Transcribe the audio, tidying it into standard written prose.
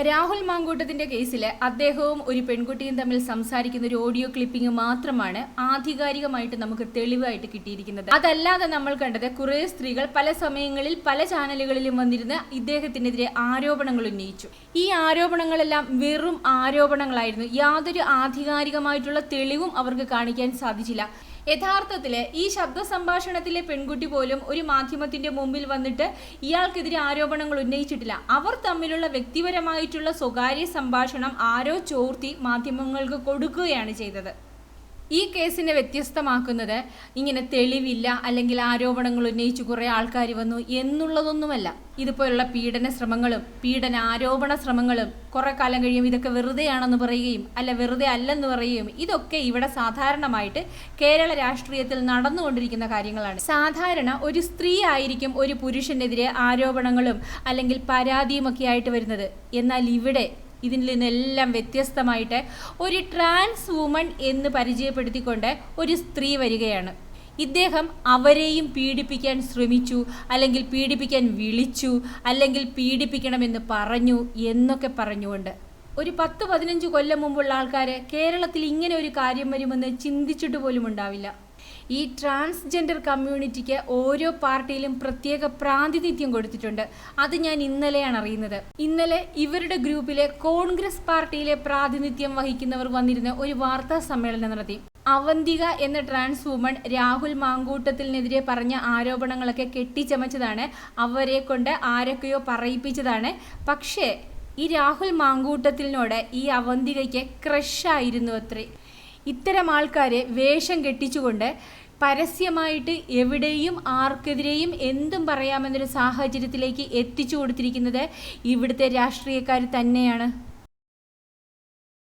രാഹുൽ മാങ്കൂട്ടത്തിന്റെ കേസിൽ അദ്ദേഹവും ഒരു പെൺകുട്ടിയും തമ്മിൽ സംസാരിക്കുന്ന ഒരു ഓഡിയോ ക്ലിപ്പിംഗ് മാത്രമാണ് ആധികാരികമായിട്ട് നമുക്ക് തെളിവായിട്ട് കിട്ടിയിരിക്കുന്നത്. അതല്ലാതെ നമ്മൾ കണ്ടത് കുറെ സ്ത്രീകൾ പല സമയങ്ങളിൽ പല ചാനലുകളിലും വന്നിരുന്ന് ഇദ്ദേഹത്തിനെതിരെ ആരോപണങ്ങൾ ഉന്നയിച്ചു. ഈ ആരോപണങ്ങളെല്ലാം വെറും ആരോപണങ്ങളായിരുന്നു. യാതൊരു ആധികാരികമായിട്ടുള്ള തെളിവും അവർക്ക് കാണിക്കാൻ സാധിച്ചില്ല. യഥാർത്ഥത്തിൽ ഈ ശബ്ദ സംഭാഷണത്തിലെ പെൺകുട്ടി പോലും ഒരു മാധ്യമത്തിന്റെ മുമ്പിൽ വന്നിട്ട് ഇയാൾക്കെതിരെ ആരോപണങ്ങൾ ഉന്നയിച്ചിട്ടില്ല. അവർ തമ്മിലുള്ള വ്യക്തിപരമായിട്ടുള്ള സ്വകാര്യ സംഭാഷണം ആരോ ചോർത്തി മാധ്യമങ്ങൾക്ക് കൊടുക്കുകയാണ് ചെയ്തത്. ഈ കേസിനെ വ്യത്യസ്തമാക്കുന്നത് ഇങ്ങനെ തെളിവില്ല അല്ലെങ്കിൽ ആരോപണങ്ങൾ ഉന്നയിച്ചു കുറേ ആൾക്കാർ വന്നു എന്നുള്ളതൊന്നുമല്ല. ഇതുപോലുള്ള പീഡന ശ്രമങ്ങളും ആരോപണ ശ്രമങ്ങളും കുറെ കാലം കഴിയും ഇതൊക്കെ വെറുതെയാണെന്ന് പറയുകയും വെറുതെ അല്ലെന്ന് പറയുകയും ഇതൊക്കെ ഇവിടെ സാധാരണമായിട്ട് കേരള രാഷ്ട്രീയത്തിൽ നടന്നുകൊണ്ടിരിക്കുന്ന കാര്യങ്ങളാണ്. സാധാരണ ഒരു സ്ത്രീ ആയിരിക്കും ഒരു പുരുഷനെതിരെ ആരോപണങ്ങളും അല്ലെങ്കിൽ പരാതിയുമൊക്കെ ആയിട്ട് വരുന്നത്. എന്നാൽ ഇവിടെ ഇതിൽ നിന്നെല്ലാം വ്യത്യസ്തമായിട്ട് ഒരു ട്രാൻസ് വുമൺ എന്ന് പരിചയപ്പെടുത്തിക്കൊണ്ട് ഒരു സ്ത്രീ വരികയാണ്. ഇദ്ദേഹം അവരെയും പീഡിപ്പിക്കാൻ ശ്രമിച്ചു, അല്ലെങ്കിൽ പീഡിപ്പിക്കാൻ വിളിച്ചു, അല്ലെങ്കിൽ പീഡിപ്പിക്കണമെന്ന് പറഞ്ഞു എന്നൊക്കെ പറഞ്ഞുകൊണ്ട് ഒരു 10-15 കൊല്ലം മുമ്പുള്ള ആൾക്കാർ കേരളത്തിൽ ഇങ്ങനെ ഒരു കാര്യം വരുമെന്ന് ചിന്തിച്ചിട്ട് പോലും ഉണ്ടാവില്ല. ഈ ട്രാൻസ്ജെൻഡർ കമ്മ്യൂണിറ്റിക്ക് ഓരോ പാർട്ടിയിലും പ്രത്യേക പ്രാതിനിധ്യം കൊടുത്തിട്ടുണ്ട്. അത് ഞാൻ ഇന്നലെയാണ് അറിയുന്നത്. ഇന്നലെ ഇവരുടെ ഗ്രൂപ്പിലെ കോൺഗ്രസ് പാർട്ടിയിലെ പ്രാതിനിധ്യം വഹിക്കുന്നവർ വന്നിരുന്ന ഒരു വാർത്താ സമ്മേളനം നടത്തി. അവന്തിക എന്ന ട്രാൻസ് വുമൺ രാഹുൽ മാങ്കൂട്ടത്തിനെതിരെ പറഞ്ഞ ആരോപണങ്ങളൊക്കെ കെട്ടിച്ചമച്ചതാണ്, അവരെ കൊണ്ട് ആരൊക്കെയോ പറയിപ്പിച്ചതാണ്. പക്ഷേ ഈ രാഹുൽ മാങ്കൂട്ടത്തിനോട് ഈ അവന്തികയ്ക്ക് ക്രഷായിരുന്നു അത്രേ. ഇത്തരം ആൾക്കാരെ വേഷം കെട്ടിച്ചുകൊണ്ട് പരസ്യമായിട്ട് എവിടെയും ആർക്കെതിരെയും എന്തും പറയാമെന്നൊരു സാഹചര്യത്തിലേക്ക് എത്തിച്ചു കൊടുത്തിരിക്കുന്നത് ഇവിടുത്തെ രാഷ്ട്രീയക്കാർ തന്നെയാണ്.